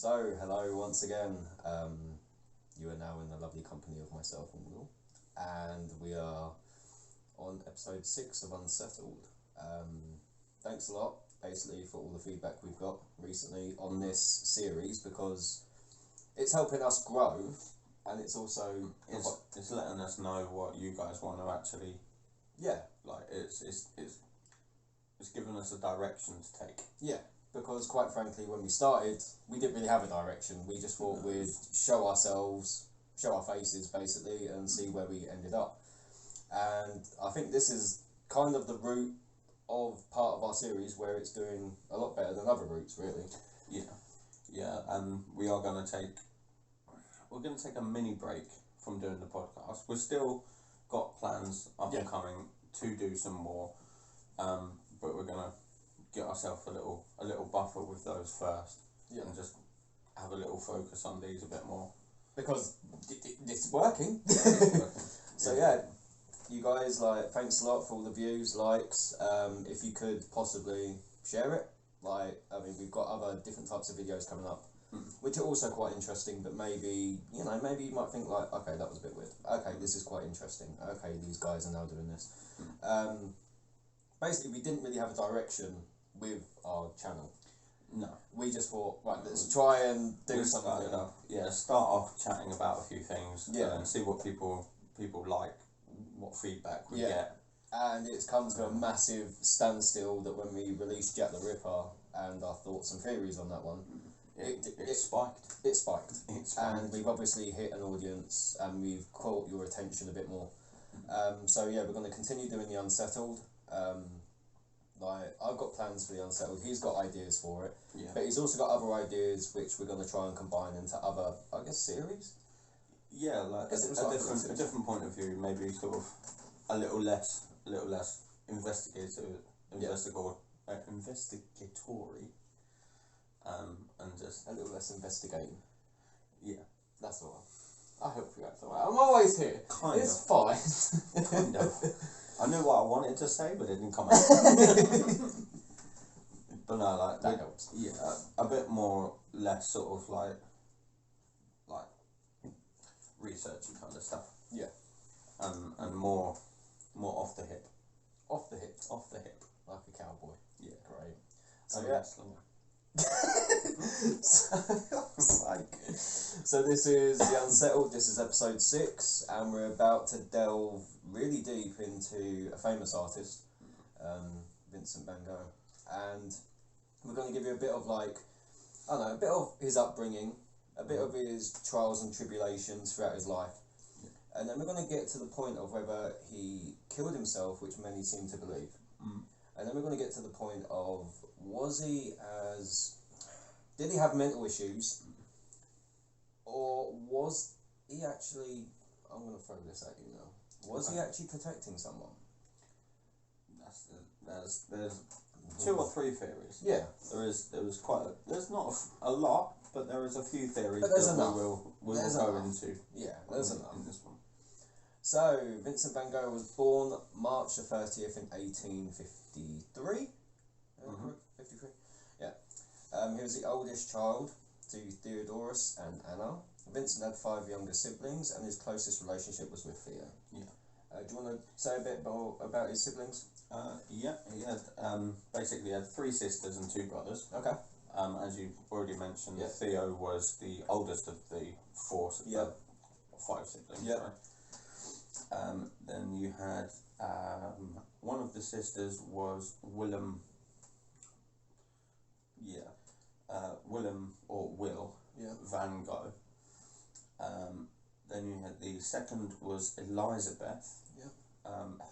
So, hello once again. You are now in the lovely company of myself and Will, and we are on episode 6 of Unsettled. Thanks a lot, basically, for all the feedback we've got recently on this series, because it's helping us grow, and it's also it's letting us know what you guys want to actually. Yeah, like it's giving us a direction to take. Yeah. Because quite frankly, when we started, we didn't really have a direction. We just thought we'd show ourselves, show our faces basically, and see where we ended up. And I think this is kind of the route of part of our series where it's doing a lot better than other routes, really. Yeah, and we're going to take a mini break from doing the podcast. We've still got plans up and coming to do some more, but we're going to get ourselves a little buffer with those first, and just have a little focus on these a bit more, because it's working. So you guys, thanks a lot for all the views, likes. If you could possibly share it, we've got other different types of videos coming up, which are also quite interesting, but maybe you might think okay, that was a bit weird, okay, this is quite interesting, okay, these guys are now doing this. Basically, we didn't really have a direction with our channel. No. We just thought, right, let's try and do something. Start off chatting about a few things, and see what people like, what feedback we get. And it's come to a massive standstill that when we released Jack the Ripper and our thoughts and theories on that one, it spiked. It spiked. And we've obviously hit an audience, and we've caught your attention a bit more. So we're going to continue doing the Unsettled. I've got plans for the Unsettled. He's got ideas for it, but he's also got other ideas which we're going to try and combine into other, series. Yeah, a different point of view, maybe sort of a little less investigatory, and just a little less investigating. Yeah, that's all right. I hope that's all right. I'm always here. It's fine. Kind of. I knew what I wanted to say, but it didn't come out. But no, that helps. Yeah, a bit more, less sort of like researchy kind of stuff. Yeah. And more off the hip. Off the hip. Like a cowboy. Yeah. Great. So this is the Unsettled. This is episode 6, and we're about to delve really deep into a famous artist, Vincent Van Gogh, and we're going to give you a bit of a bit of his upbringing, a bit of his trials and tribulations throughout his life, and then we're going to get to the point of whether he killed himself, which many seem to believe, and then we're going to get to the point of did he have mental issues, or was he actually, I'm going to throw this at you now, was he actually protecting someone? There's 2 or 3 theories. Yeah. There's not a lot, but there is a few theories but there's that enough. we will go into. Yeah, there's enough. In this one. So, Vincent Van Gogh was born March the 30th in 1853. 53? Yeah. He was the oldest child to Theodorus and Anna. Vincent had 5 younger siblings, and his closest relationship was with Theo. Yeah. Do you want to say a bit more about his siblings? He had basically had 3 sisters and 2 brothers. Okay. As you already mentioned, Theo was the oldest of the 5 siblings. Yeah. Sorry. Then you had one of the sisters was Willem. Willem or Will Van Gogh. Then you had the second was Elizabeth.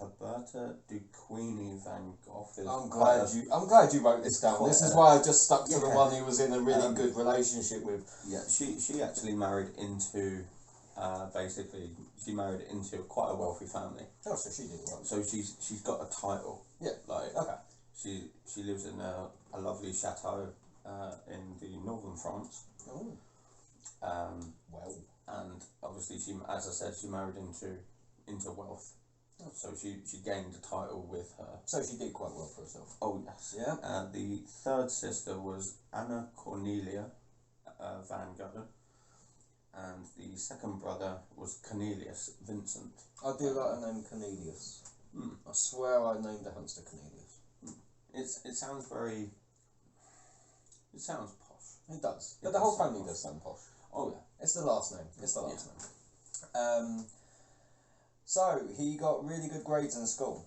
Herberta de Queenie Van Gogh. I'm glad you wrote this down. This is why I just stuck to the one he was in a really good relationship with. Yeah, she actually married into she married into quite a wealthy family. Oh, so she did well. So she's got a title. Yeah. Okay. She lives in a lovely chateau in the northern France. Oh. Well. And obviously as I said, she married into wealth. Oh. So she gained a title with her. So she did quite well for herself. Oh yes. Yeah. The third sister was Anna Cornelia Van Gogh, and the second brother was Cornelius Vincent. I do like the name Cornelius. I swear I named a hamster Cornelius. It sounds very. It sounds posh. It does. It But the does whole sound family posh. does sound posh. Oh yeah. It's the last name. It's the last name. So he got really good grades in school,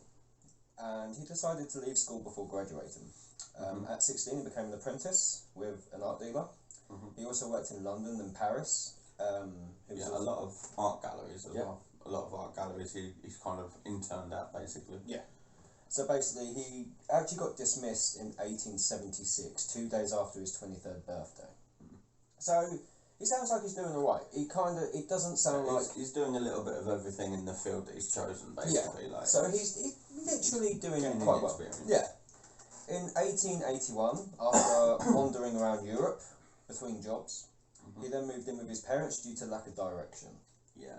and he decided to leave school before graduating. At 16, he became an apprentice with an art dealer. He also worked in London and Paris. He was a lot of art galleries as well. A lot of art galleries he's kind of interned at, basically. Yeah. So basically, he actually got dismissed in 1876, 2 days after his 23rd birthday. So he sounds like he's doing all right. It doesn't sound like... He's doing a little bit of everything in the field that he's chosen, basically. Yeah. Like, So he's literally doing it gaining quite well. experience. Yeah. In 1881, after wandering around Europe between jobs, he then moved in with his parents due to lack of direction. Yeah,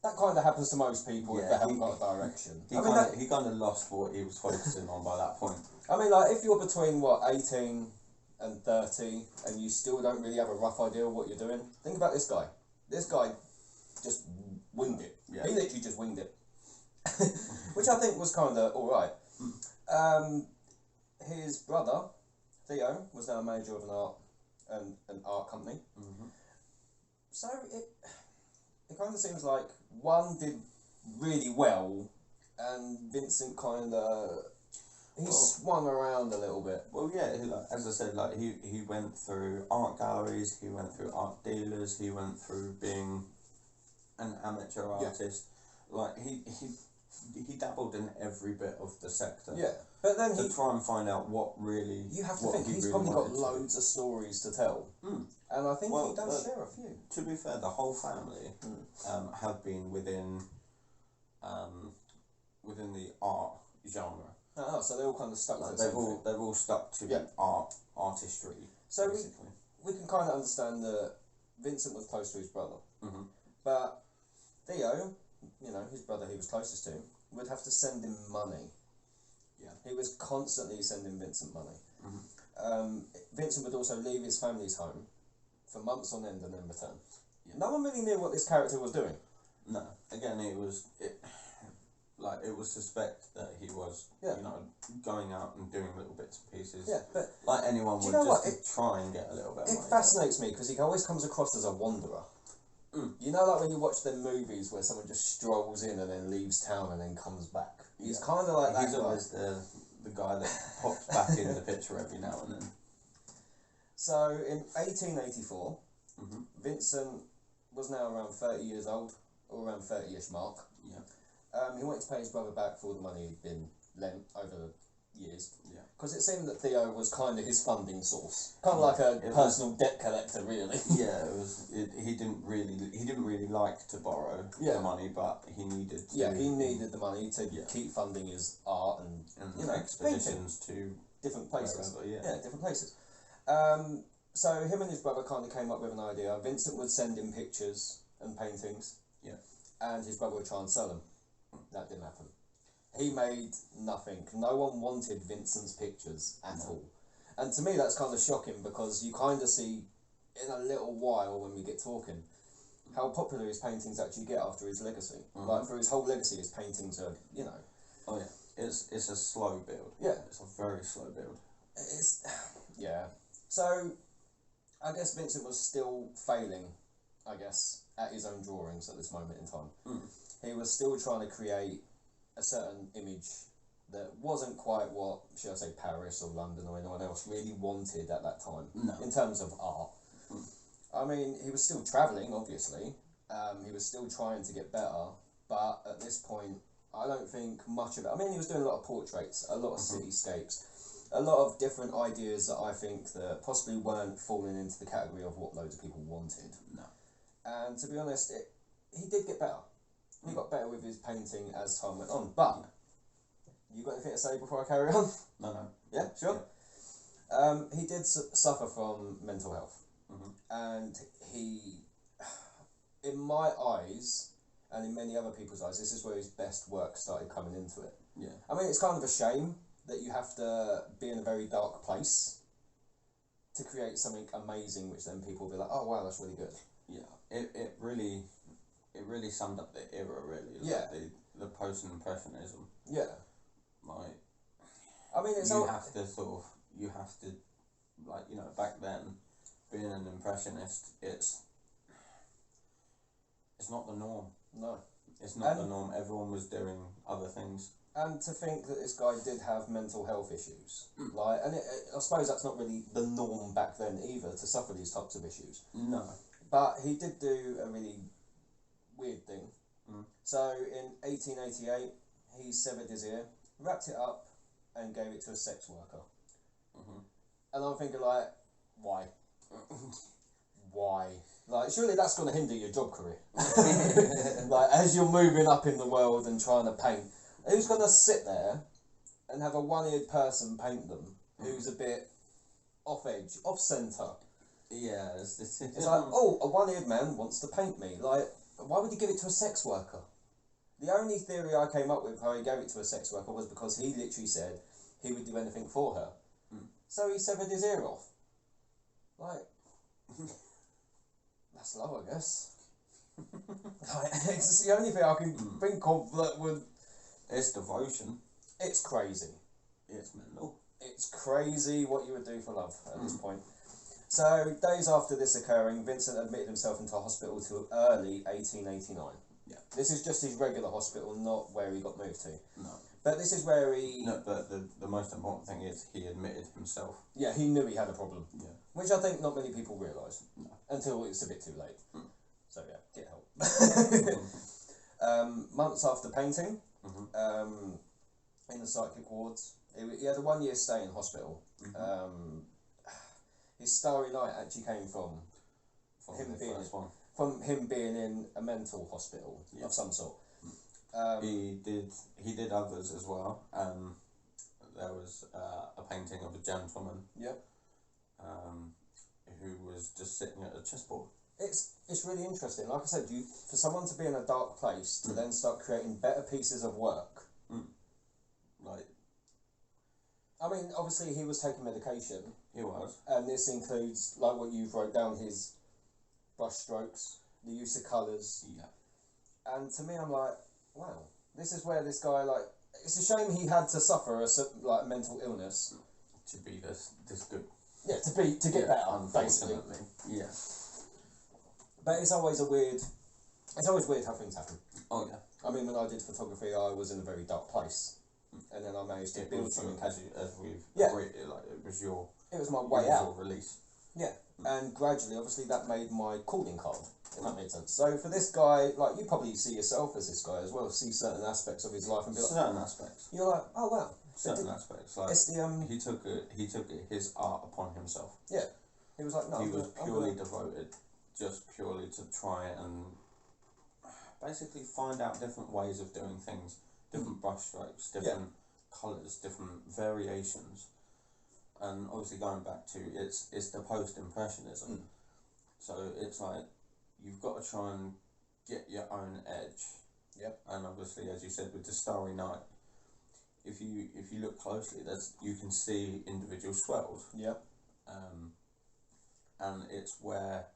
That kind of happens to most people if they haven't got a direction. he kind of lost what he was focusing on by that point. I mean, like, if you're between, 18 and 30, and you still don't really have a rough idea of what you're doing, think about this guy. This guy just winged it. Yeah. He literally just winged it. Which I think was kind of alright. His brother, Theo, was now a manager of an art company. So it kind of seems like one did really well, and Vincent kind of swung around a little bit. Well, yeah, as I said, he went through art galleries, he went through art dealers, he went through being an amateur artist. Like he dabbled in every bit of the sector. Yeah, but then to try and find out what really. You have to think he's probably got loads of stories to tell, and I think he does share a few. To be fair, the whole family have been within the art genre. Oh, so they're all kind of stuck to the they've all stuck to artistry. So basically. we can kind of understand that Vincent was close to his brother, but Theo, his brother he was closest to, would have to send him money. Yeah. He was constantly sending Vincent money. Vincent would also leave his family's home for months on end and then return. Yeah. No one really knew what this character was doing. No. Again, it was suspect that he was, going out and doing little bits and pieces. Yeah, but like anyone would, just to try and get a little bit of money. It fascinates me because he always comes across as a wanderer. You know, like when you watch them movies where someone just strolls in and then leaves town and then comes back. He's kind of like that. He's always the guy that pops back in the picture every now and then. So in 1884, Vincent was now around 30 years old, or around 30-ish mark. Yeah. He wanted to pay his brother back for all the money he'd been lent over the years. Yeah. Because it seemed that Theo was kind of his funding source, kind of like a personal debt collector, really. Yeah, it was. He didn't really like to borrow the money, but he needed. He needed the money to keep funding his art and expeditions to different places. Wherever, different places. So him and his brother kind of came up with an idea. Vincent would send him pictures and paintings. Yeah. And his brother would try and sell them. That didn't happen. He made nothing. No one wanted Vincent's pictures at all. And to me that's kind of shocking because you kind of see in a little while when we get talking how popular his paintings actually get after his legacy. Like for his whole legacy his paintings are, Oh yeah. It's a slow build. Yeah. It's a very slow build. So I guess Vincent was still failing, at his own drawings at this moment in time. He was still trying to create a certain image that wasn't quite what, should I say, Paris or London or anyone else really wanted at that time in terms of art. I mean, he was still travelling, obviously. He was still trying to get better, but at this point, I don't think much of it. I mean, he was doing a lot of portraits, a lot of cityscapes, a lot of different ideas that I think that possibly weren't falling into the category of what loads of people wanted. No. And to be honest, he did get better. He got better with his painting as time went on. But, you got anything to say before I carry on? No. Yeah, sure. Yeah. He did suffer from mental health. And he, in my eyes, and in many other people's eyes, this is where his best work started coming into it. Yeah. I mean, it's kind of a shame that you have to be in a very dark place to create something amazing, which then people will be like, oh wow, that's really good. Yeah, it really summed up the era, really. Like Yeah. The post-impressionism. Yeah. Like, I mean, it's you have to, like, you know, back then, being an impressionist, it's not the norm. No. It's not the norm. Everyone was doing other things. And to think that this guy did have mental health issues, like, and I suppose that's not really the norm back then either, to suffer these types of issues. No. But he did do a really weird thing. So in 1888, he severed his ear, wrapped it up, and gave it to a sex worker. And I'm thinking, like, why? Why? Like, surely that's going to hinder your job career. Like, as you're moving up in the world and trying to paint, who's going to sit there and have a one-eared person paint them who's a bit off edge, off centre? Yeah, it's like, oh, a one-eared man wants to paint me. Like, why would he give it to a sex worker? The only theory I came up with how he gave it to a sex worker was because he literally said he would do anything for her. So he severed his ear off. Like, that's low, I guess. Like, it's the only thing I can think of that would... It's devotion. It's crazy. It's mental. It's crazy what you would do for love at this point. So, days after this occurring, Vincent admitted himself into hospital till early 1889. Yeah. This is just his regular hospital, not where he got moved to. No. But this is where he... No, but the most important thing is he admitted himself. Yeah, he knew he had a problem. Yeah. Which I think not many people realise. No. Until it's a bit too late. So yeah, get help. Mm-hmm. Months after painting, Mm-hmm. in the psychic wards, he had a 1 year stay in hospital. Mm-hmm. His starry night actually came from him being in a mental hospital of some sort. He did others as well. There was a painting of a gentleman. Yep. Who was just sitting at a chessboard. It's really interesting. Like I said, for someone to be in a dark place to then start creating better pieces of work. Like, I mean, obviously he was taking medication. He was. And this includes, like what you've wrote down, his brush strokes, the use of colours. Yeah. And to me, I'm like, wow, this is where this guy, like, it's a shame he had to suffer a mental illness To be this good. Yeah, to get better, basically. Yeah. But it's always weird how things happen. Oh yeah. I mean, when I did photography, I was in a very dark place, and then I managed to build something. As we've agreed, like it was your. It was my way out. Release. Yeah, and gradually, obviously, that made my calling card. If that made sense. So for this guy, like, you probably see yourself as this guy as well. See certain aspects of his life and be like, certain aspects. You're like, oh wow. Certain aspects, like it's the he took his art upon himself. Yeah, he was like, no. He was purely devoted, just purely to try and basically find out different ways of doing things, different brushstrokes, different colours, different variations, and obviously going back to it's the post-impressionism. So it's like you've got to try and get your own edge. Yep. And obviously, as you said, with the Starry Night, if you look closely, you can see individual swells. Yep. And it's where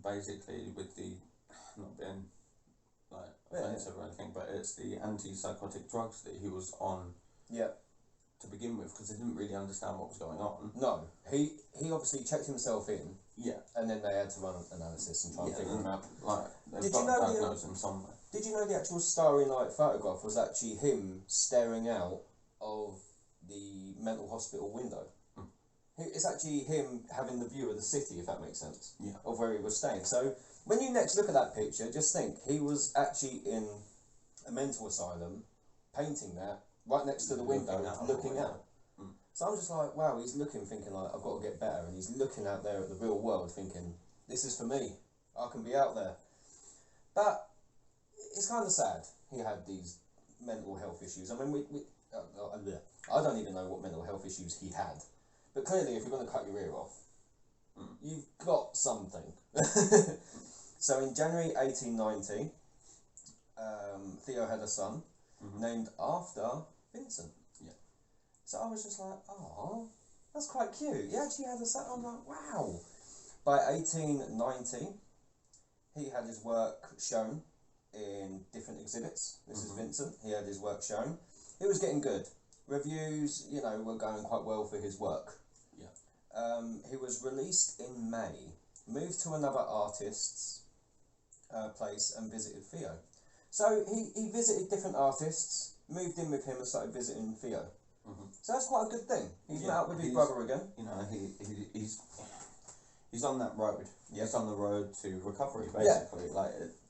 basically with the not being like offensive or anything, but it's the antipsychotic drugs that he was on. Yep. To begin with, because they didn't really understand what was going on. No, he obviously checked himself in. Yeah. And then they had to run analysis and try and figure him out. Like, they've got to diagnose him somewhere. Did you know the actual Starry Night photograph was actually him staring out of the mental hospital window? It's actually him having the view of the city, if that makes sense. Yeah. Of where he was staying. So when you next look at that picture, just think he was actually in a mental asylum, painting that right next to the window, looking out. So I'm just like, wow, he's looking, thinking like, I've got to get better, and he's looking out there at the real world, thinking, this is for me. I can be out there. But it's kind of sad he had these mental health issues. I mean, I don't even know what mental health issues he had. But clearly, if you're going to cut your ear off, you've got something. So in January 1890, Theo had a son named after Vincent. Yeah. So I was just like, oh, that's quite cute. He actually had a set. I'm like, wow. By 1890, he had his work shown in different exhibits. This is Vincent. He had his work shown. It was getting good. Reviews, were going quite well for his work. Yeah. He was released in May, moved to another artist's place and visited Theo. So he visited different artists, moved in with him and started visiting Theo. So that's quite a good thing. He's met up with his brother again. He's on that road. Yeah. He's on the road to recovery, basically,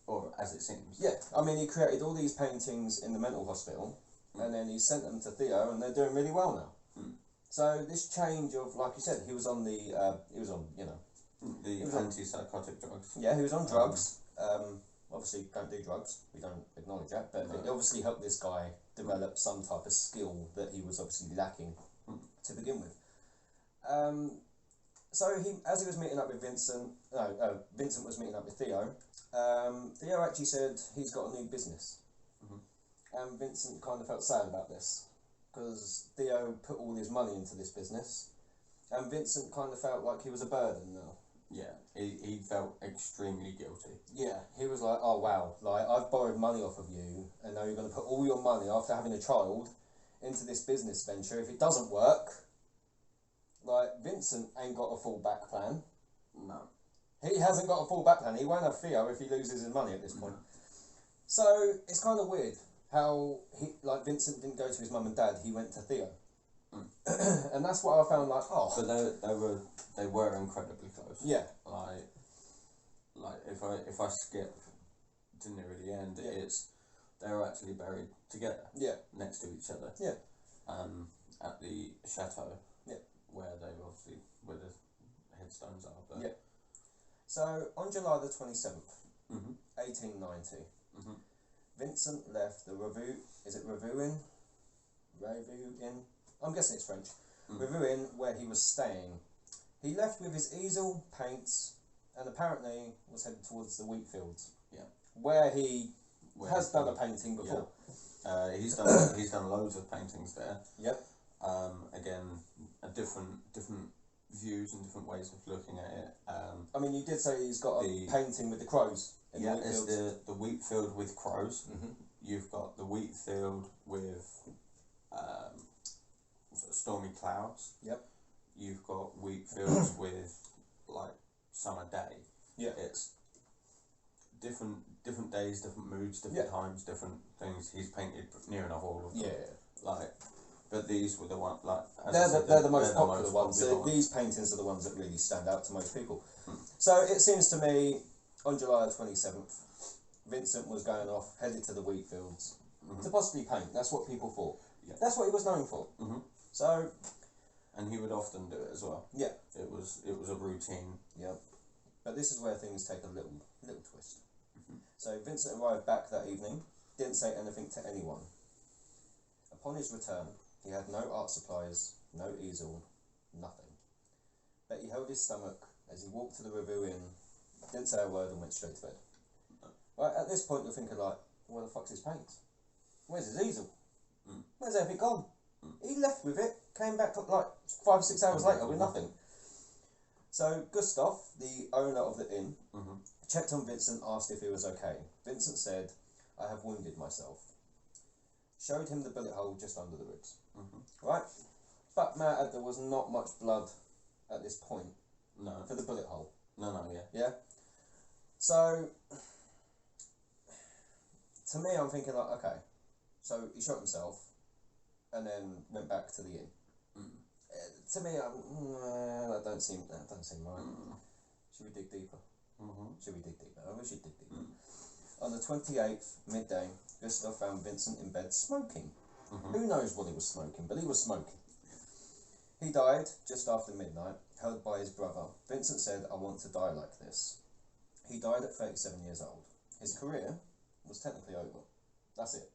or as it seems. Yeah, I mean, he created all these paintings in the mental hospital, and then he sent them to Theo, and they're doing really well now. So this change of, like you said, he was on the antipsychotic drugs. Yeah, he was on drugs. Obviously, don't do drugs. We don't acknowledge that, but it obviously helped this guy develop some type of skill that he was obviously lacking to begin with. So as he was meeting up with Vincent was meeting up with Theo. Theo actually said he's got a new business, and Vincent kind of felt sad about this because Theo put all his money into this business, and Vincent kind of felt like he was a burden now. Yeah, he felt extremely guilty. Yeah, he was like, oh wow, like I've borrowed money off of you, and now you're going to put all your money after having a child into this business venture. If it doesn't work, like Vincent ain't got a fallback plan. No. He hasn't got a fallback plan. He won't have Theo if he loses his money at this point. So it's kind of weird how Vincent didn't go to his mum and dad. He went to Theo, and that's what I found like. Oh, but they were incredibly close. Yeah. Like if I skip to near the end, they were actually buried together. Yeah. Next to each other. Yeah. At the chateau. Yeah. Where the headstones are. But yeah. So on July the 27th, 1890, Vincent left the Revue. Is it Revue Inn? I'm guessing it's French. Revue Inn, where he was staying. He left with his easel, paints, and apparently was headed towards the wheat fields. Yeah. Where he has done a painting before. Yeah. He's done loads of paintings there. Yep. Again, different views and different ways of looking at it. I mean, you did say he's got a painting with the crows. It's the wheat field with crows. You've got the wheat field with stormy clouds. Yep. You've got wheat fields with like summer day. Yeah. It's different days, different moods, different times, different things. He's painted near enough all of them. Yeah. But these were the ones they're the most popular ones. These paintings are the ones that really stand out to most people. So it seems to me, on July 27th, Vincent was going off, headed to the wheat fields to possibly paint. That's what people thought. Yeah. That's what he was known for. So, and he would often do it as well. Yeah. It was a routine. Yeah. But this is where things take a little twist. So Vincent arrived back that evening, didn't say anything to anyone. Upon his return, he had no art supplies, no easel, nothing. But he held his stomach as he walked to the Revue Inn, didn't say a word and went straight to bed. Right, at this point you're thinking like, where the fuck's his paint? Where's his easel? Where's everything gone? He left with it, came back like 5 or 6 hours later with nothing. So Gustav, the owner of the inn, checked on Vincent, asked if he was okay. Vincent said, I have wounded myself. Showed him the bullet hole just under the ribs. Right? But there was not much blood at this point. No. For the bullet hole. No, yeah. Yeah? So, to me, I'm thinking like, okay, so he shot himself and then went back to the inn. To me, that don't seem right. Should we dig deeper? Should we dig deeper? I wish we dig deeper. On the 28th, midday, Gustav found Vincent in bed smoking. Who knows what he was smoking, but he was smoking. He died just after midnight, held by his brother. Vincent said, I want to die like this. He died at 37 years old. His career was technically over. That's it.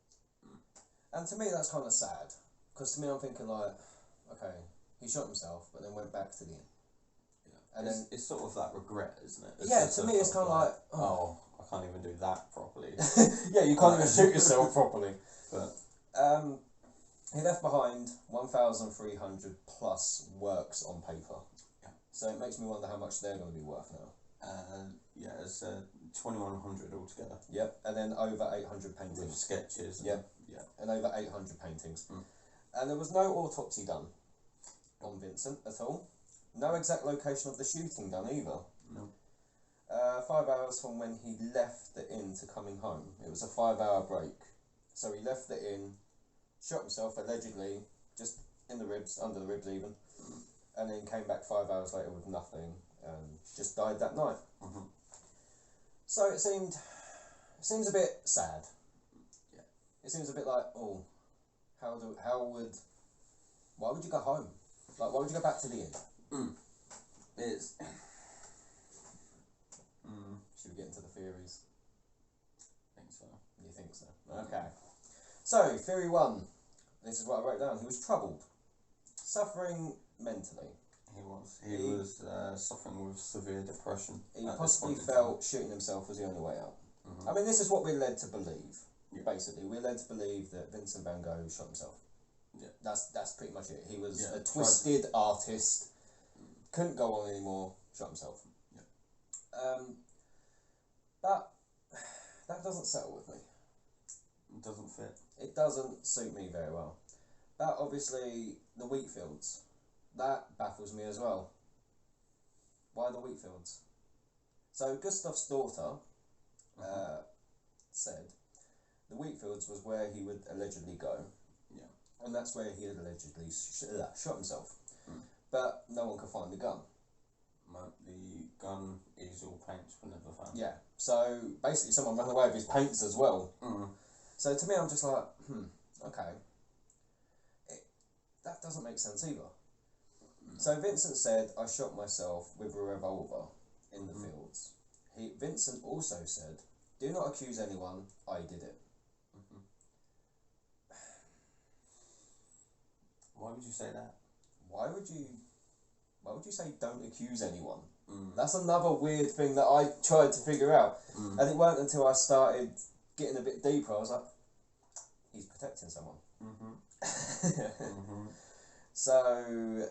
And to me, that's kind of sad. Because to me, I'm thinking like, okay, he shot himself, but then went back to the inn. And then it's sort of that regret, isn't it? To me, it's kind of like, I can't even do that properly. Yeah, you can't even shoot yourself properly. But He left behind 1,300 plus works on paper. Yeah. So it makes me wonder how much they're going to be worth now. Yeah, it's 2,100 altogether. Yep, and then over 800 With paintings. sketches. Yep. Yeah. And over 800 paintings. Mm. And there was no autopsy done on Vincent at all. No exact location of the shooting done either. No. 5 hours from when he left the inn to coming home. It was a 5-hour break. So he left the inn, shot himself allegedly, just in the ribs, under the ribs even, and then came back 5 hours later with nothing and just died that night. Mm-hmm. So it seems a bit sad. Yeah. It seems a bit like, oh, why would you go home? Like, why would you go back to the inn? It's. Should we get into the theories? I think so. You think so? Okay. So, theory 1. This is what I wrote down. He was troubled. Suffering mentally. He was suffering with severe depression. He possibly felt shooting himself was the only way out. Mm-hmm. I mean, this is what we're led to believe. Yeah. Basically, we're led to believe that Vincent Van Gogh shot himself. Yeah. That's pretty much it. He was Yeah, a twisted artist, couldn't go on anymore, shot himself. Yeah. But that doesn't settle with me. It doesn't fit. It doesn't suit me very well. But obviously, the wheat fields, that baffles me as well. Why the wheat fields? So Gustav's daughter said the wheat fields was where he would allegedly go. Yeah. And that's where he had allegedly shot himself. Mm. But no one could find the gun. The gun, easel, paints were never found. Yeah. So basically someone ran away with his paints as well. Mm. So to me I'm just like, okay. That doesn't make sense either. No. So Vincent said, I shot myself with a revolver in the fields. Vincent also said, do not accuse anyone, I did it. Mm-hmm. Why would you say that? Why would you say don't accuse anyone? Mm. That's another weird thing that I tried to figure out. Mm. And it weren't until I started getting a bit deeper, I was like, he's protecting someone. Mm-hmm. Mm-hmm. So,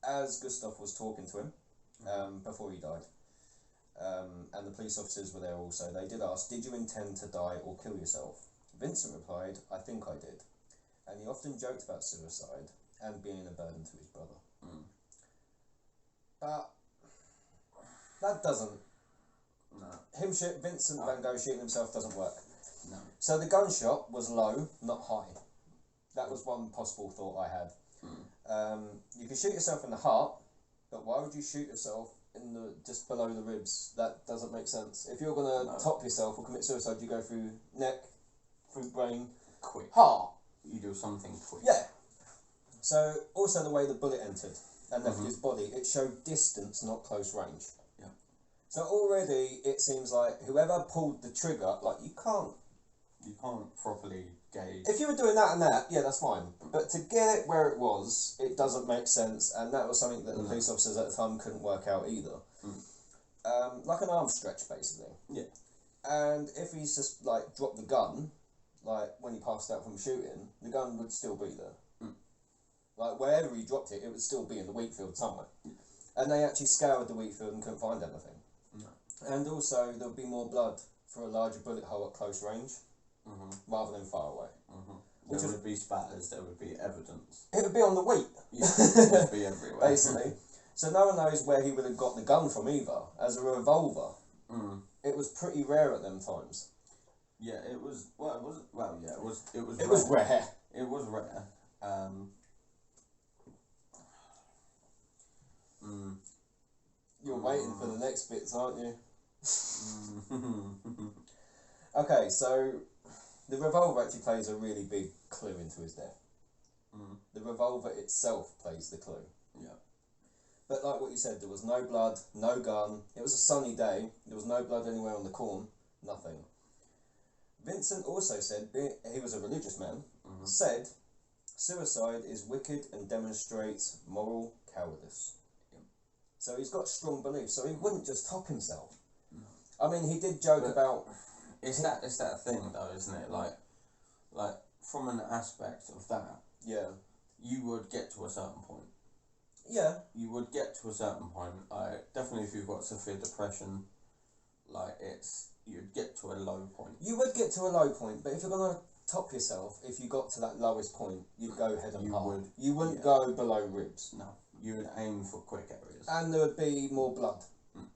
as Gustav was talking to him before he died, and the police officers were there also, they did ask, did you intend to die or kill yourself? Vincent replied, I think I did. And he often joked about suicide and being a burden to his brother. Mm. But that doesn't... No. Vincent Van Gogh shooting himself doesn't work. No. So the gunshot was low, not high. That was one possible thought I had. Mm. You can shoot yourself in the heart, but why would you shoot yourself in the just below the ribs? That doesn't make sense. If you're gonna top yourself or commit suicide, you go through neck, through brain, Quick. heart. You do something quick. Yeah. So also the way the bullet entered and left his body, it showed distance, not close range. Yeah. So already it seems like whoever pulled the trigger, like you can't properly gauge. If you were doing that and that, yeah, that's fine. But to get it where it was, it doesn't make sense, and that was something that the police officers at the time couldn't work out either. Like an arm stretch, basically. Yeah. And if he's just like dropped the gun, like when he passed out from shooting, the gun would still be there. Like wherever he dropped it, it would still be in the wheat field somewhere. And they actually scoured the wheat field and couldn't find anything. No. And also there would be more blood for a larger bullet hole at close range. Rather than far away. There would be spatters, there would be evidence. It would be on the wheat. Yeah, it would be everywhere. Basically. So no one knows where he would have got the gun from either. As a revolver, it was pretty rare at them times. Yeah, it was. Well, it was. Well, yeah, it was. It was. It was rare. It was rare. You're waiting for the next bits, aren't you? Okay, so the revolver actually plays a really big clue into his death. The revolver itself plays the clue. Yeah. But like what you said, there was no blood, no gun. It was a sunny day. There was no blood anywhere on the corn. Nothing. Vincent also said, he was a religious man, said, suicide is wicked and demonstrates moral cowardice. Yep. So he's got strong beliefs, so he wouldn't just top himself. No. I mean, he did joke about... It's that thing though, isn't it? Like from an aspect of that, Yeah. you would get to a certain point. Yeah. You would get to a certain point. Definitely, if you've got severe depression, you'd get to a low point. You would get to a low point, but if you're gonna top yourself, if you got to that lowest point, you'd go head and heart. You wouldn't go below ribs. No, you would aim for quick areas. And there would be more blood.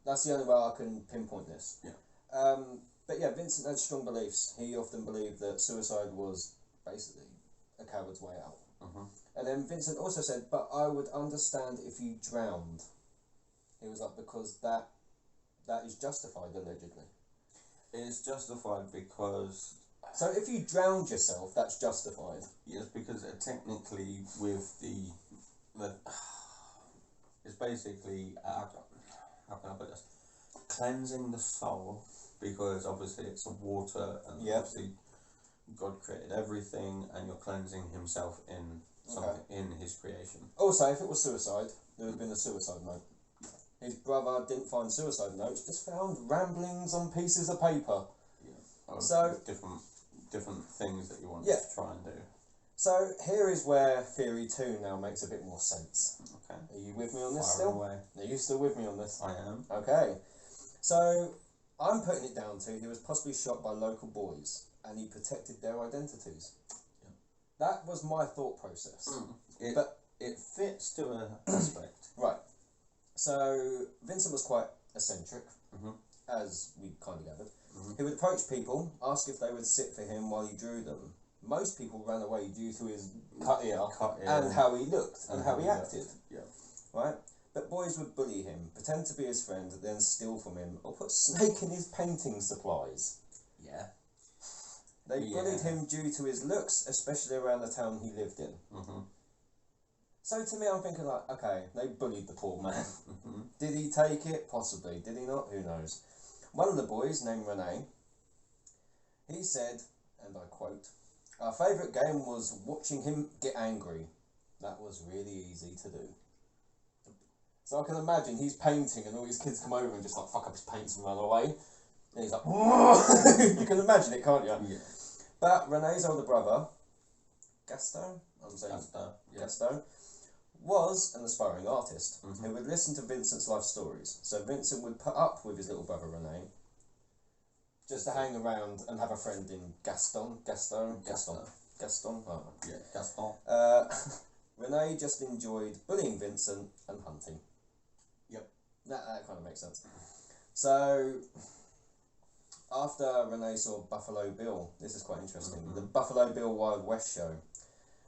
That's the only way I can pinpoint this. Yeah. But yeah, Vincent had strong beliefs. He often believed that suicide was basically a coward's way out. And then Vincent also said, but I would understand if you drowned. He was like, because that is justified, allegedly. It's justified because... So if you drowned yourself, that's justified? Yes, because technically with the it's basically, how can I put this? Cleansing the soul, because obviously it's a water, and obviously God created everything, and you're cleansing himself in something in his creation. Also, if it was suicide, there would have been a suicide note. His brother didn't find suicide notes, just found ramblings on pieces of paper. Yeah. So different things that you want to try and do. So here is where theory 2 now makes a bit more sense. Okay. Are you with me on this still? Away. Are you still with me on this? I am. Okay. So I'm putting it down to he was possibly shot by local boys and he protected their identities. Yeah. That was my thought process. But it fits to an aspect. Right. So Vincent was quite eccentric, as we kind of gathered. He would approach people, ask if they would sit for him while he drew them. Most people ran away due to his cut ear and how he looked and how he acted. Yeah. Right? But boys would bully him, pretend to be his friend, then steal from him, or put snake in his painting supplies. Yeah. They bullied him due to his looks, especially around the town he lived in. So to me, I'm thinking like, okay, they bullied the poor man. Did he take it? Possibly. Did he not? Who knows? One of the boys, named Rene, he said, and I quote, "Our favourite game was watching him get angry. That was really easy to do." So I can imagine he's painting and all his kids come over and just like fuck up his paints and run away. And he's like, you can imagine it, can't you? Yeah. But Rene's older brother, Gaston, Gaston, was an aspiring artist who would listen to Vincent's life stories. So Vincent would put up with his little brother Rene just to hang around and have a friend in Gaston. Oh, yeah, Gaston. Rene just enjoyed bullying Vincent and hunting. Yep. That kind of makes sense. So after Rene saw Buffalo Bill, this is quite interesting, the Buffalo Bill Wild West show,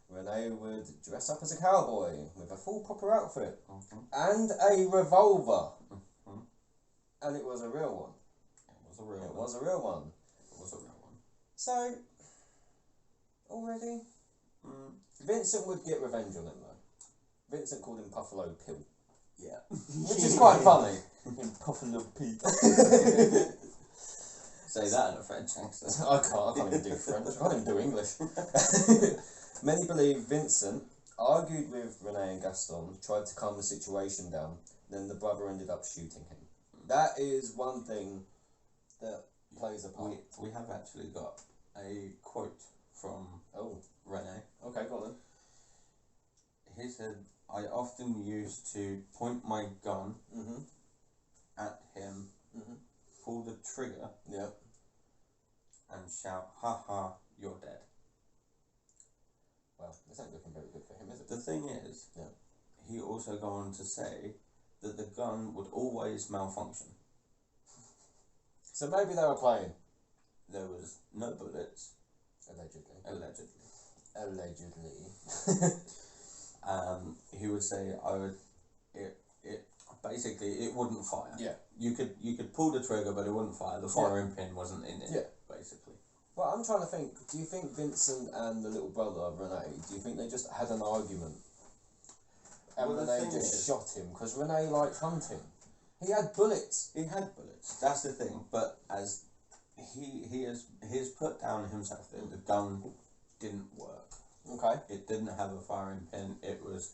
Rene would dress up as a cowboy with a full proper outfit and a revolver. And it was a real one. It was a real one. So, already, Vincent would get revenge on him though. Vincent called him Buffalo Pill. Yeah. Which is quite funny. Buffalo Pill. Say that in a French accent. I can't even do French. I can't even do English. Many believe Vincent argued with Rene and Gaston, tried to calm the situation down, then the brother ended up shooting him. That is one thing that plays a part. We have actually got a quote from Rene. Okay, go on then. He said, "I often used to point my gun at him, pull the trigger, and shout, 'Ha ha, you're dead.'" Well, this ain't looking very good for him, is it? The thing is, he also go on to say that the gun would always malfunction. So maybe they were playing. There was no bullets. Allegedly. He would say, it wouldn't fire. Yeah. You could pull the trigger, but it wouldn't fire. The firing pin wasn't in it. Yeah. Basically. Well, I'm trying to think. Do you think Vincent and the little brother Rene? Do you think they just had an argument? And Rene just shot him because Rene liked hunting. He had bullets. That's the thing. But as he has put down himself that the gun didn't work. Okay. It didn't have a firing pin. It was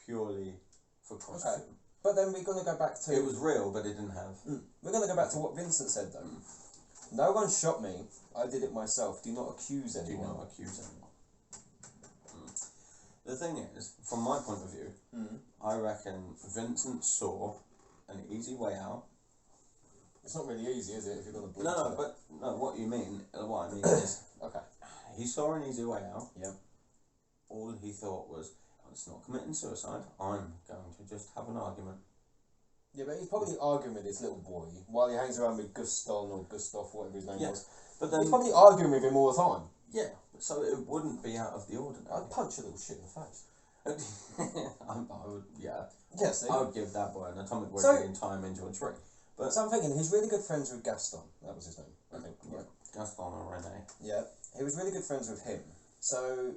purely for costume. Okay. But then we're going to go back to... It was real, but it didn't have... We're going to go back to what Vincent said, though. No one shot me. I did it myself. Do not accuse anyone. The thing is, from my point of view, I reckon Vincent saw an easy way out. It's not really easy, is it? If you're going to bleed. What I mean is, okay. He saw an easy way out. Yeah. All he thought was, it's not committing suicide. I'm going to just have an argument. Yeah, but he's probably arguing with his little boy while he hangs around with Gaston or Gustav, whatever his name was. But then he's probably arguing with him all the time. Yeah, so it wouldn't be out of the ordinary. I'd punch a little shit in the face. I would, yeah. Yes, I would give that boy an atomic and tie him into a tree. But so I'm thinking he's really good friends with Gaston. That was his name, I think. Yeah. Gaston or Rene. Yeah, he was really good friends with him. So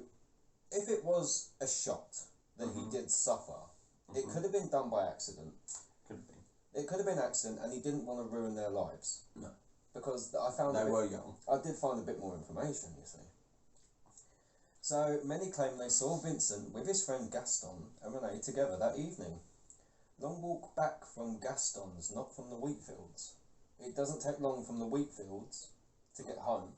if it was a shot that he did suffer, it could have been done by accident. Could have been. It could have been accident, and he didn't want to ruin their lives. No. Because I found they were young. I did find a bit more information, you see. So many claim they saw Vincent with his friend Gaston and Renee together that evening. Long walk back from Gaston's, not from the wheat fields. It doesn't take long from the wheat fields to get home,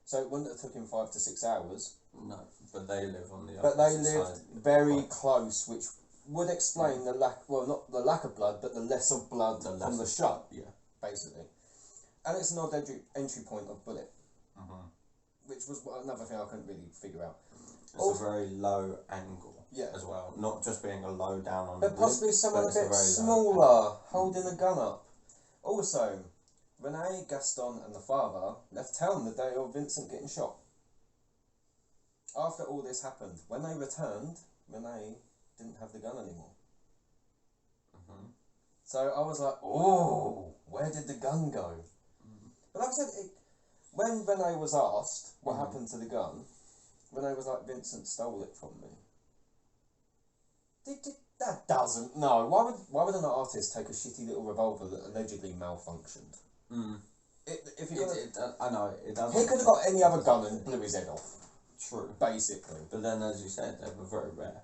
so it wouldn't have took him 5 to 6 hours. No, but they live on the But they opposite lived side. very close, which would explain the lack, well, not the lack of blood, but the less of blood from the shot, basically. And it's an odd entry point of bullet, which was another thing I couldn't really figure out. It's a very low angle as well, not just being a low down on but the possibly rib, someone a but bit smaller, holding a gun up. Also, Renee, Gaston and the father left town the day of Vincent getting shot. After all this happened, when they returned, Renee didn't have the gun anymore. So I was like, oh, where did the gun go? But like I said, when Renee was asked what happened to the gun, Renee was like, Vincent stole it from me. That doesn't, no. Why would an artist take a shitty little revolver that allegedly malfunctioned? I know, it doesn't. He could have got any other gun and blew his head off. True. Basically. But then, as you said, they were very rare.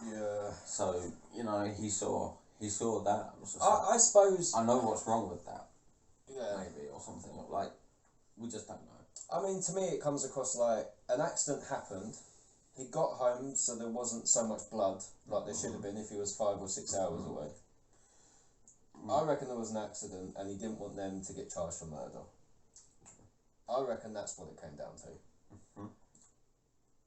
Yeah. So, he saw that. I suppose... I know what's wrong with that. Yeah. Maybe, or something. Like, we just don't know. I mean, to me, it comes across like an accident happened. He got home, so there wasn't so much blood like there should have been if he was 5 or 6 hours away. I reckon there was an accident, and he didn't want them to get charged for murder. I reckon that's what it came down to.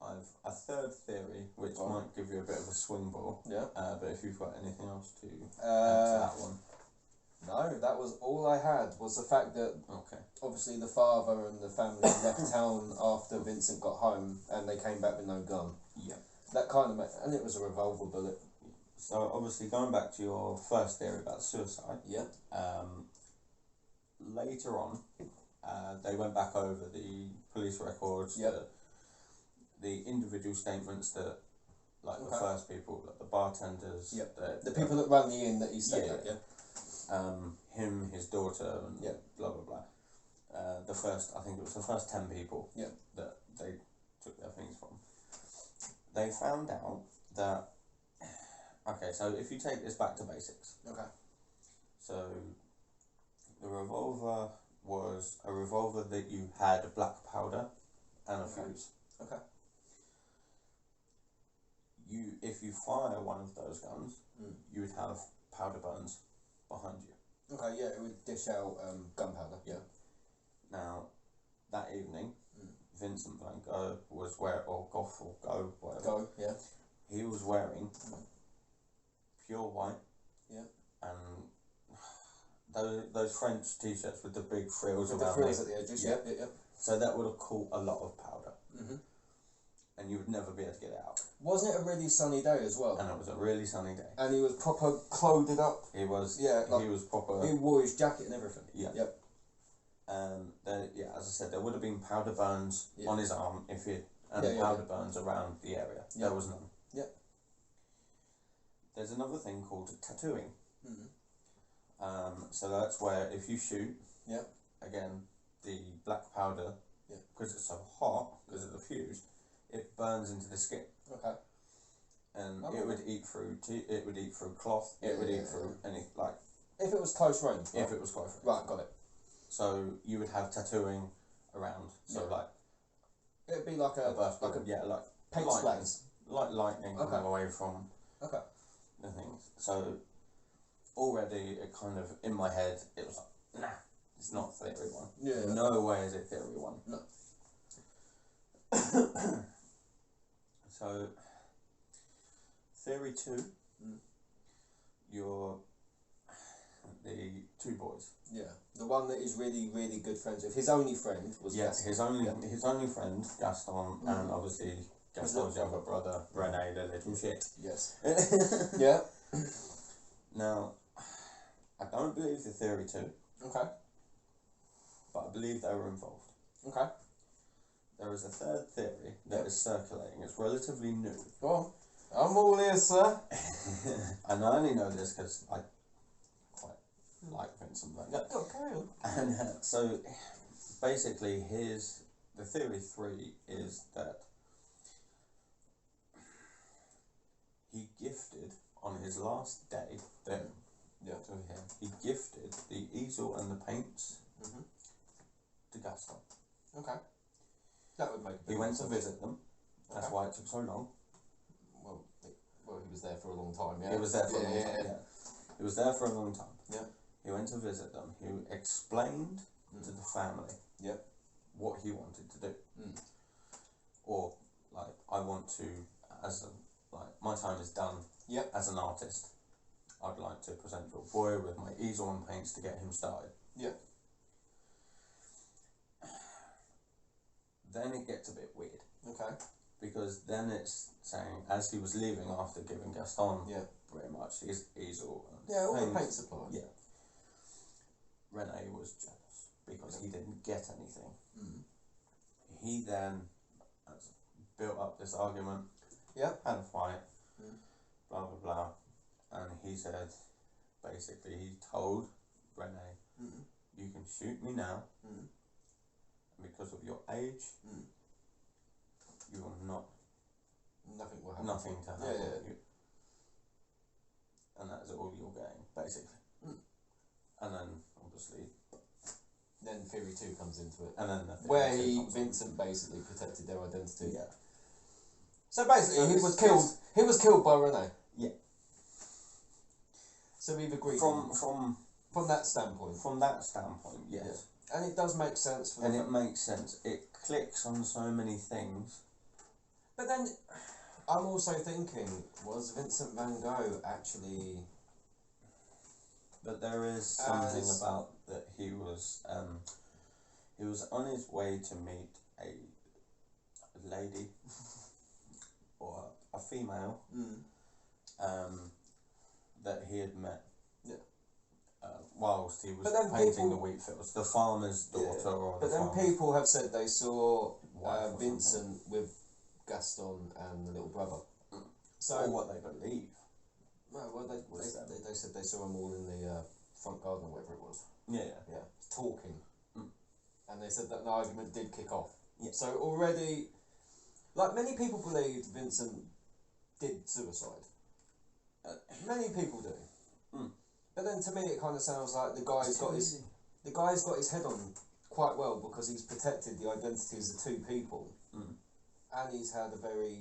I've a third theory, which might give you a bit of a swing ball. Yeah. But if you've got anything else to add to that one. No, that was all I had, was the fact that obviously the father and the family left town after Vincent got home and they came back with no gun. Yeah. That kind of and it was a revolver bullet. So obviously going back to your first theory about suicide. Yeah. Later on, they went back over the police records, the individual statements that, like the first people, like the bartenders, the people that ran the inn that he stayed at, him, his daughter, and blah blah blah. I think it was the first 10 people that they took their things from. They found out that, so if you take this back to basics. So, the revolver was a revolver that you had black powder and a fuse. If you fire one of those guns, you would have powder burns behind you. It would dish out gunpowder. Now, that evening, Vincent Van Gogh was wearing, or Gough or Go, whatever. He was wearing pure white. And those French t-shirts with the big frills around. The frills at the edges. So that would have caught a lot of powder. And you would never be able to get it out. Wasn't it a really sunny day as well? And it was a really sunny day. And he was proper clothed up. He was. He was proper. He wore his jacket and everything. And as I said, there would have been powder burns on his arm and powder burns around the area. There was none. There's another thing called tattooing. So that's where if you shoot, again, the black powder, because it's so hot, because of the fuse, it burns into the skin. And it would eat through it would eat through cloth. It would eat through any If it was close range. Right? If it was close range. Right, got it. So you would have tattooing around. So it'd be like a paint paint splatters. like lightning coming away from the things. So already it kind of, in my head, it was like, nah, it's not theory one. Yeah. No way is it theory one. No. So, theory 2, you're the two boys. Yeah. The one that he's really, really good friends with. His only friend was Gaston. His only friend, Gaston, and obviously Gaston's younger brother, Rene, the little shit. Yes. Yeah. Now, I don't believe the theory 2. Okay. But I believe they were involved. Okay. There is a third theory that is circulating. It's relatively new. Go on. I'm all ears, sir. And I only know this because I quite like Vincent Van Gogh. Oh, carry on. And so, basically, the theory 3 is that he gifted, on his last day, he gifted the easel and the paints to Gaston. Okay. That would make a bit He went to sense. visit them. That's why it took so long. Well, he was there for a long time, yeah. He was there for a long time, yeah. He was there for a long time. Yeah. He went to visit them. He explained to the family what he wanted to do. Or, like, I want to, my time is done as an artist. I'd like to present your boy with my easel and paints to get him started. Yeah. Then it gets a bit weird. Okay. Because then it's saying, as he was leaving after giving Gaston pretty much his easel and all the paint supplies. Yeah. Rene was jealous because he didn't get anything. He then built up this argument, had a fight, blah blah blah, and he said, basically he told Rene, you can shoot me now, and because of your age, you will not. Nothing will happen. Nothing to happen Yeah. you. And that's all you're getting, basically. And then, obviously... Then Theory 2 comes into it. And then where Vincent basically protected their identity. Yeah. So basically, he was killed. He was killed by Rene. Yeah. So we've agreed from that standpoint. From that standpoint, yes. Yeah. And it does make sense. It makes sense. It clicks on so many things. But then, I'm also thinking, was Vincent Van Gogh actually... But there is something about that he was on his way to meet a lady or a female that he had met whilst he was painting the wheat fields, the farmer's daughter or But the then farmer's people have said they saw Vincent with Gaston and the little brother. So or what they believe. Well, they said they saw them all in the front garden or whatever it was. Yeah, talking. And they said that the argument did kick off. Yeah. So already, like many people believed Vincent did suicide. Many people do. But then to me it kind of sounds like the guy's got his head on quite well because he's protected the identities of two people. And he's had a very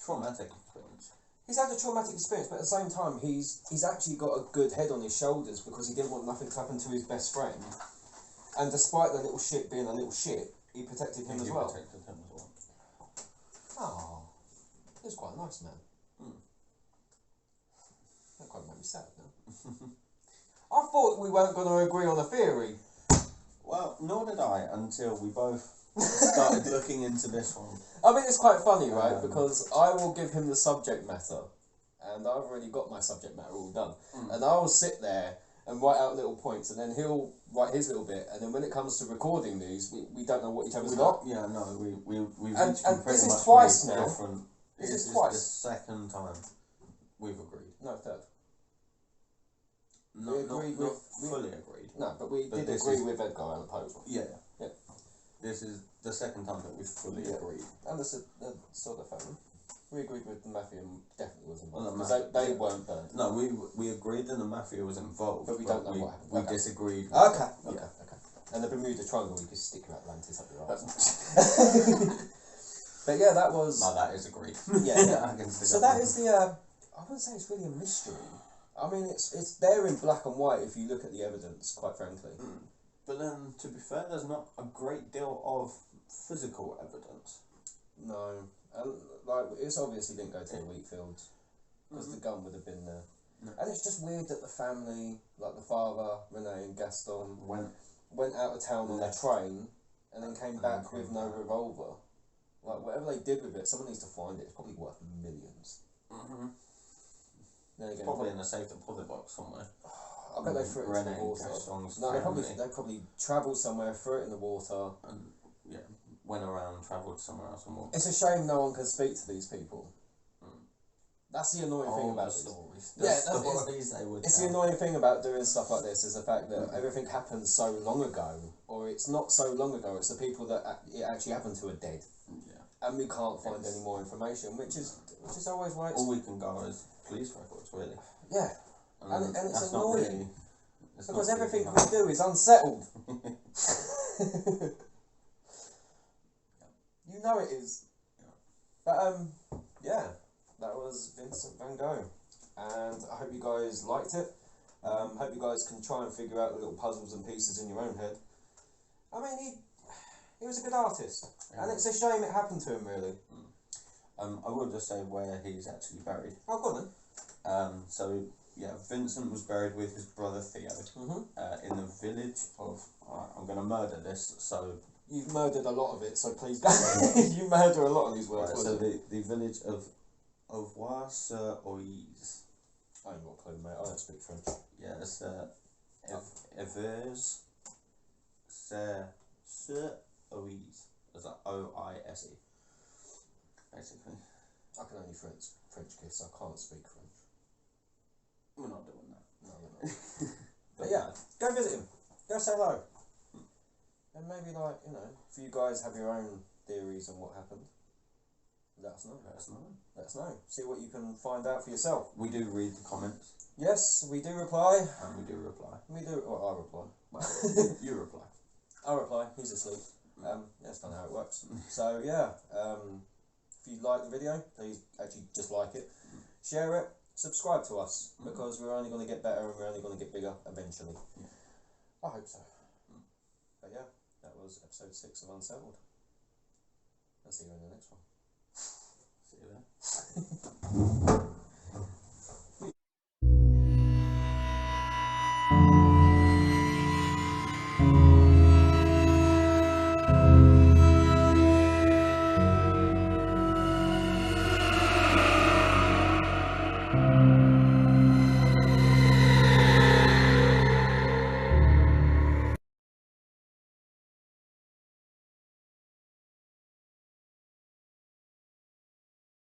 traumatic experience. He's had a traumatic experience, but at the same time, he's actually got a good head on his shoulders because he didn't want nothing to happen to his best friend. And despite the little shit being a little shit, he protected him as well. Oh, he was quite a nice man. That quite made me sad now. I thought we weren't going to agree on a theory. Well, nor did I until we both started looking into this one. I mean, it's quite funny, right? Because I will give him the subject matter, and I've already got my subject matter all done. And I'll sit there and write out little points, and then he'll write his little bit, and then when it comes to recording these, we don't know what each other's got. Yeah, no, we've and pretty this much is twice now. Different. This is twice. the second time we've agreed. No, third. Not fully agreed. No, but we did agree with Edgar Allan Poe's one. Yeah. This is the second time that we've fully agreed. And the sort of family. We agreed with the mafia definitely was involved. Well, because they weren't burned. No, we agreed that the mafia was involved. But we don't know what happened. We disagreed. Okay. And the Bermuda Triangle, we could stick your Atlantis up your arse. But yeah, that was. No, that is agreed. Yeah. I can So that is the. I wouldn't say it's really a mystery. I mean, it's there in black and white if you look at the evidence, quite frankly. But then, to be fair, there's not a great deal of physical evidence. No, and like it's obviously didn't go to the wheat fields because the gun would have been there. No. And it's just weird that the family, like the father, Renee and Gaston, went out of town on a train and then came back with no revolver. Like whatever they did with it, someone needs to find it. It's probably worth millions. Then again, Probably in a safe deposit box somewhere. I bet they threw it into the water. No, they probably travelled somewhere, threw it in the water, and went around, travelled somewhere else and walked. It's a shame no one can speak to these people. That's the annoying thing about stories. It's the annoying thing about doing stuff like this is the fact that everything happened so long ago, or it's not so long ago. It's the people that it actually happened to are dead, and we can't find any more information, which is always why. All we can go is police records, really. Yeah, and it's annoying because everything really we do is unsettled. You know it is. But that was Vincent Van Gogh, and I hope you guys liked it. Hope you guys can try and figure out the little puzzles and pieces in your own head. I mean, he was a good artist, and it's a shame it happened to him, really. I will just say where he's actually buried. Oh, go on then. So Vincent was buried with his brother Theo in the village of. I'm going to murder this, so. You've murdered a lot of it, so please go. You murder a lot of these words. Right, so the village of Oise. I ain't got a clue, mate. I don't speak French. Yeah, it's Evers Oise. It's like Oise. Basically. I can only French kiss. I can't speak French. We're not doing that. No, we're not. But yeah, go visit him. Go say hello. And maybe, like, if you guys have your own theories on what happened, let us know. Let us know. See what you can find out for yourself. We do read the comments. Yes, we do reply. And we do reply. Well, I reply. Well, you reply. I reply. He's asleep. That's kind of how it works. So, if you like the video, please actually just like it. Share it. Subscribe to us, because we're only going to get better and we're only going to get bigger eventually. I hope so. But yeah. That was episode 6 of Unsettled. I'll see you in the next one. See you there.